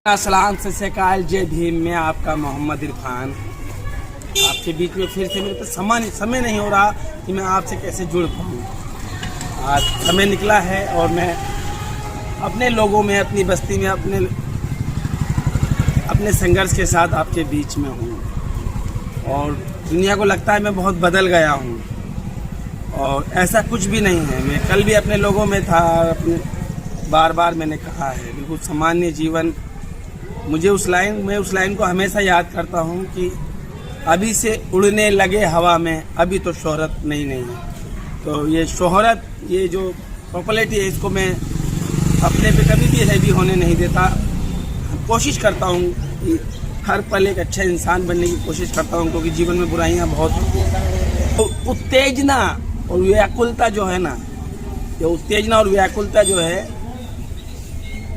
अस्सलाम सत जय भीम। मैं आपका मोहम्मद इरफान आपके बीच में फिर से मेरे पास समय नहीं हो रहा कि मैं आपसे कैसे जुड़ पाऊँ। आज समय निकला है और मैं अपने लोगों में, अपनी बस्ती में, अपने संघर्ष के साथ आपके बीच में हूँ। और दुनिया को लगता है मैं बहुत बदल गया हूँ और ऐसा कुछ भी नहीं है। मैं कल भी अपने लोगों में था, अपने बार मैंने कहा है बिल्कुल सामान्य जीवन। मुझे मैं उस लाइन को हमेशा याद करता हूँ कि अभी से उड़ने लगे हवा में, अभी तो शोहरत नहीं है। तो ये शोहरत, ये जो पॉपुलैरिटी है, इसको मैं अपने पे कभी भी हैवी होने नहीं देता। कोशिश करता हूँ कि हर पल एक अच्छा इंसान बनने की कोशिश करता हूँ, क्योंकि जीवन में बुराइयाँ बहुत होती हैं। तो उत्तेजना और व्याकुलता जो है ना, ये उत्तेजना और व्याकुलता जो है,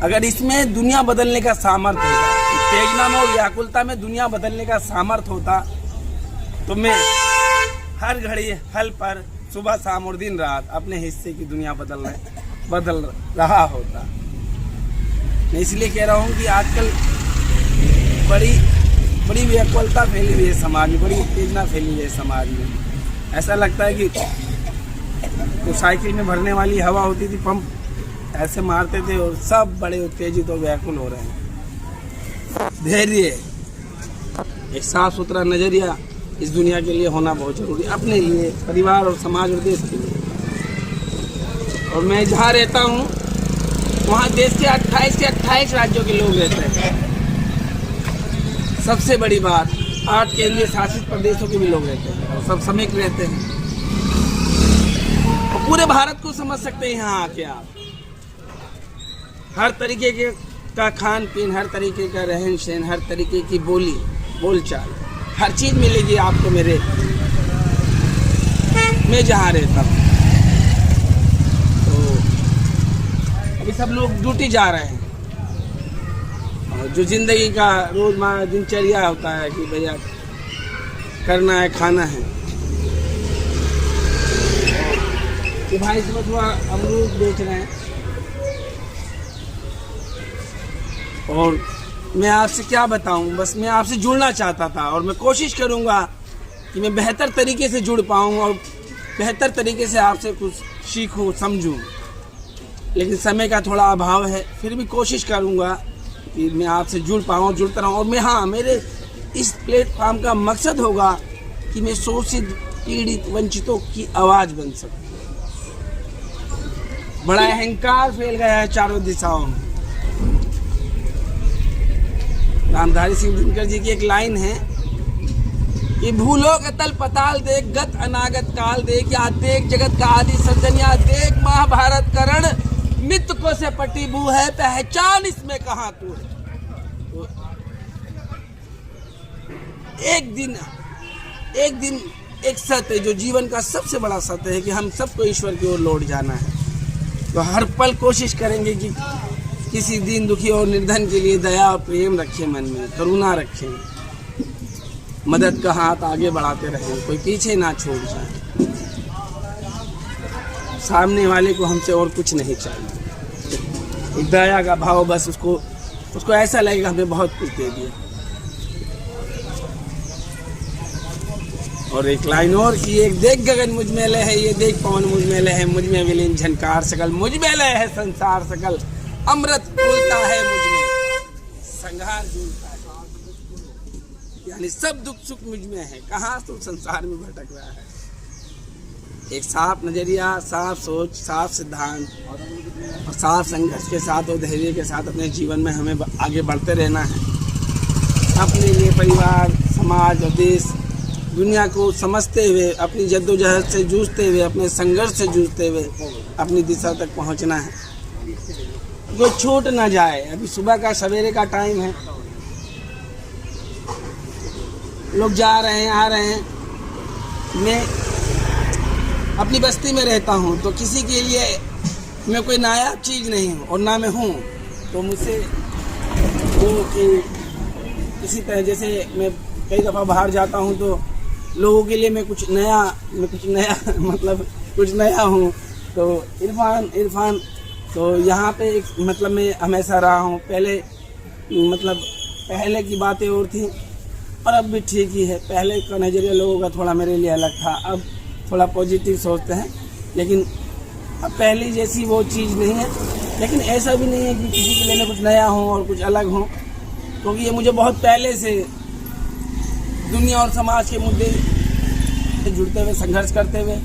अगर इसमें दुनिया बदलने का सामर्थ्य होता, उत्तेजना में और व्याकुलता में दुनिया बदलने का सामर्थ्य होता, तो मैं हर घड़ी हल पर सुबह शाम और दिन रात अपने हिस्से की दुनिया बदल रहा होता। मैं इसलिए कह रहा हूँ कि आजकल बड़ी व्याकुलता फैली हुई है समाज में, बड़ी उत्तेजना फैली हुई है समाज में। ऐसा लगता है कि तो साइकिल में भरने वाली हवा होती थी, पंप ऐसे मारते थे और सब बड़े उत्तेजित और व्याकुल हो रहे हैं। धैर्य, एक साफ सुथरा नजरिया इस दुनिया के लिए होना बहुत जरूरी है, अपने लिए, परिवार और समाज और देश के लिए। और मैं जहाँ रहता हूँ वहाँ देश के 28 राज्यों के लोग रहते हैं। सबसे बड़ी बात, 8 केंद्रीय शासित प्रदेशों के भी लोग रहते हैं और सब समेत रहते हैं। और पूरे भारत को समझ सकते हैं यहाँ आके आप। हर तरीके का खान पीन, हर तरीके का रहन सहन, हर तरीके की बोलचाल, हर चीज़ मिलेगी आपको मैं जहाँ रहता हूँ। तो अभी सब लोग ड्यूटी जा रहे हैं और जो जिंदगी का रोजमर्रा दिनचर्या होता है कि भैया करना है, खाना है। तो भाई इस वक्त अमरूद बेच रहे हैं और मैं आपसे क्या बताऊं, बस मैं आपसे जुड़ना चाहता था और मैं कोशिश करूंगा कि मैं बेहतर तरीके से जुड़ पाऊं और बेहतर तरीके से आपसे कुछ सीखूं, समझूं। लेकिन समय का थोड़ा अभाव है, फिर भी कोशिश करूंगा कि मैं आपसे जुड़ पाऊं, जुड़ता रहूं। और मेरे इस प्लेटफॉर्म का मकसद होगा कि मैं शोषित, पीड़ित, वंचितों की आवाज़ बन सकूं। बड़ा अहंकार फैल गया है चारों दिशाओं में। रामधारी सिंह दिनकर जी की एक लाइन है कि भूलो अतल पताल देख, गत अनागत काल देख, या देख जगत का आदि सर्जन, या देख महाभारत करण, मित्र को से पटी बू है, पहचान इसमें कहाँ तू है। तो एक दिन एक सत्य है जो जीवन का सबसे बड़ा सत्य है कि हम सबको ईश्वर की ओर लौट जाना है। तो हर पल कोशिश करेंगे कि किसी दीन दुखी और निर्धन के लिए दया और प्रेम रखें, मन में करुणा रखें, मदद का हाथ आगे बढ़ाते रहें, कोई पीछे ना छोड़ जाए। सामने वाले को हमसे और कुछ नहीं चाहिए, एक दया का भाव, बस उसको ऐसा लगेगा हमने बहुत कुछ दे दिया। और एक लाइन और कि एक देख गगन मुझ में लय है, ये देख पवन मुझ में लय है, मुझ में विलीन झनकार सकल, मुझ में लय है संसार सकल, अमृत बोलता है मुझ में, संघार झूलता है। यानी सब दुख सुख मुझ में है, कहाँ तो संसार में भटक रहा है। एक साफ नजरिया, साफ सोच, साफ सिद्धांत और साफ संघर्ष के साथ और धैर्य के साथ अपने जीवन में हमें आगे बढ़ते रहना है। अपने लिए, परिवार, समाज और देश, दुनिया को समझते हुए, अपनी जद्दोजहद से जूझते हुए, अपने संघर्ष से जूझते हुए अपनी दिशा तक पहुंचना है। कोई छूट ना जाए। अभी सुबह का सवेरे का टाइम है, लोग जा रहे हैं, आ रहे हैं। मैं अपनी बस्ती में रहता हूँ, तो किसी के लिए मैं कोई नायाब चीज़ नहीं हूँ और ना मैं हूँ। तो मुझसे वो किसी तरह, जैसे मैं कई दफ़ा बाहर जाता हूँ तो लोगों के लिए मैं कुछ नया मतलब कुछ नया हूँ। तो इरफान तो यहाँ पे एक मतलब मैं हमेशा रहा हूँ। पहले मतलब पहले की बातें और थी और अब भी ठीक ही है। पहले का नज़रिया लोगों का थोड़ा मेरे लिए अलग था, अब थोड़ा पॉजिटिव सोचते हैं, लेकिन अब पहले जैसी वो चीज़ नहीं है। लेकिन ऐसा भी नहीं है कि किसी के लिए मैं कुछ नया हो और कुछ अलग हो, क्योंकि ये मुझे बहुत पहले से दुनिया और समाज के मुद्दे से जुड़ते हुए, संघर्ष करते हुए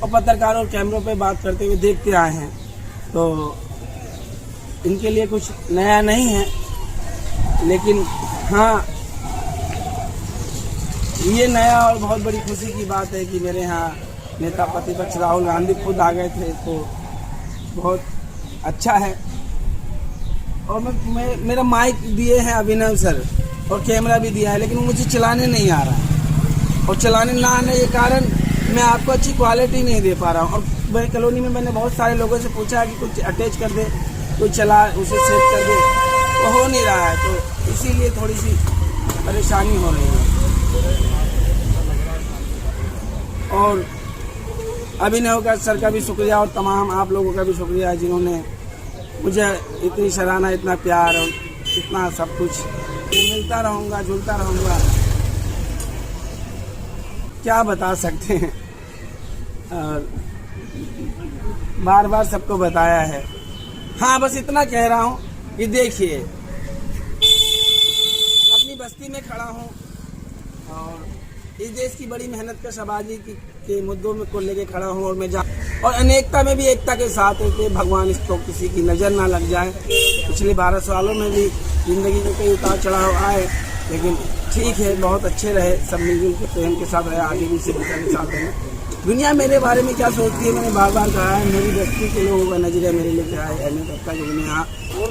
और पत्रकारों और कैमरों पे बात करते हुए देखते आए हैं, तो इनके लिए कुछ नया नहीं है। लेकिन हाँ, ये नया और बहुत बड़ी खुशी की बात है कि मेरे यहाँ नेता प्रतिपक्ष राहुल गांधी खुद आ गए थे, तो बहुत अच्छा है। और मेरा माइक दिए हैं अभिनव सर और कैमरा भी दिया है, लेकिन वो मुझे चलाने नहीं आ रहा है, और चलाने ना आने के कारण मैं आपको अच्छी क्वालिटी नहीं दे पा रहा हूँ। और मेरी कॉलोनी में मैंने बहुत सारे लोगों से पूछा कि कुछ अटैच कर दे, कोई चला उसे सेट कर दे, तो हो नहीं रहा है, तो इसीलिए थोड़ी सी परेशानी हो रही है। और अभिनव का सर का भी शुक्रिया और तमाम आप लोगों का भी शुक्रिया जिन्होंने मुझे इतनी सराहना, इतना प्यार और इतना सब कुछ। मिलता रहूँगा, जुलता रहूँगा, क्या बता सकते हैं। और बार बार सबको बताया है। हाँ, बस इतना कह रहा हूँ कि देखिए, अपनी बस्ती में खड़ा हूँ और इस देश की बड़ी मेहनत का आबादी के मुद्दों में को लेके खड़ा हूँ, और मैं और अनेकता में भी एकता के साथ है कि भगवान इसको किसी की नज़र ना लग जाए। पिछले 12 सालों में भी ज़िंदगी में कई उतार चढ़ाव आए, लेकिन ठीक है, बहुत अच्छे रहे, सब मिलजुल के प्रेम के साथ रहे, आगे भी इसी के साथ रहे। दुनिया मेरे बारे में क्या सोचती है, मैंने बार बार कहा है, मेरी बस्ती के लोगों का नजरिया मेरे लिए क्या है, अहमियत रखता है, जो मैं यहाँ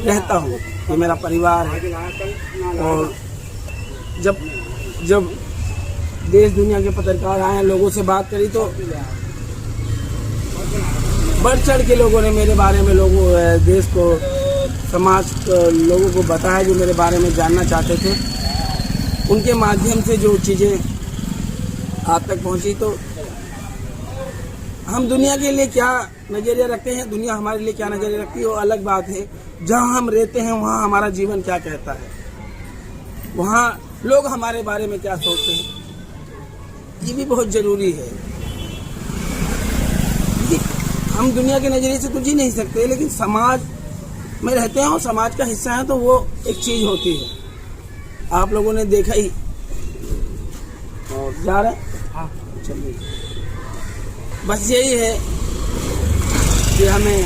रहता हूँ, ये मेरा परिवार है। और जब देश दुनिया के पत्रकार आए, लोगों से बात करी, तो बढ़ चढ़ के लोगों ने मेरे बारे में, देश को, समाज को, लोगों को बताया जो मेरे बारे में जानना चाहते थे। उनके माध्यम से जो चीज़ें आप तक पहुँची, तो हम दुनिया के लिए क्या नज़रिया रखते हैं, दुनिया हमारे लिए क्या नज़रिया रखती है, वो अलग बात है। जहाँ हम रहते हैं वहाँ हमारा जीवन क्या कहता है, वहाँ लोग हमारे बारे में क्या सोचते हैं, ये भी बहुत ज़रूरी है। हम दुनिया के नज़रिए से तो जी नहीं सकते, लेकिन समाज में रहते हैं और समाज का हिस्सा है, तो वो एक चीज़ होती है। आप लोगों ने देखा ही, और जा रहे हैं। हाँ, चलिए, बस यही है कि हमें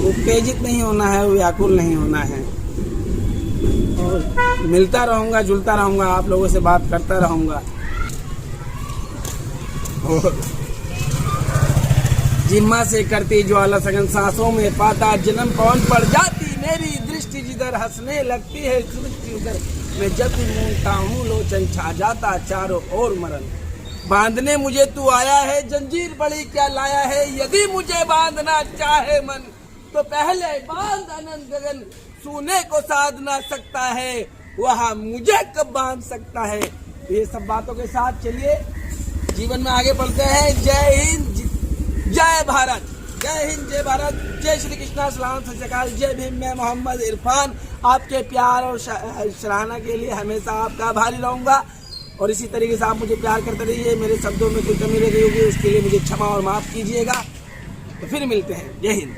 उत्तेजित नहीं होना है, व्याकुल नहीं होना है, और मिलता रहूँगा, जुलता रहूँगा, आप लोगों से बात करता रहूँगा। और जिम्मा से करती ज्वाला सघन सांसों में पाता जन्म कौन पड़ जाती, मेरी दृष्टि जिधर हंसने लगती है सृष्टि उधर, मैं जब भी मूंगता हूँ लोचन छा जाता चारों ओर मरण। बांधने मुझे तू आया है, जंजीर बड़ी क्या लाया है, यदि मुझे बांधना चाहे मन, तो पहले बांध अनंत गगन, सूने को साध ना सकता है, वहाँ मुझे कब बांध सकता है। ये सब बातों के साथ चलिए जीवन में आगे बढ़ते हैं। जय हिंद, जय भारत, जय हिंद, जय भारत, जय श्री कृष्णा, सलाम, सत श्री अकाल, जय भीम। मैं मोहम्मद इरफान आपके प्यार और सराहना के लिए हमेशा आपका आभारी रहूँगा, और इसी तरीके से आप मुझे प्यार करते रहिए। मेरे शब्दों में कोई कमी रही होगी उसके लिए मुझे क्षमा और माफ़ कीजिएगा। तो फिर मिलते हैं। जय हिंद।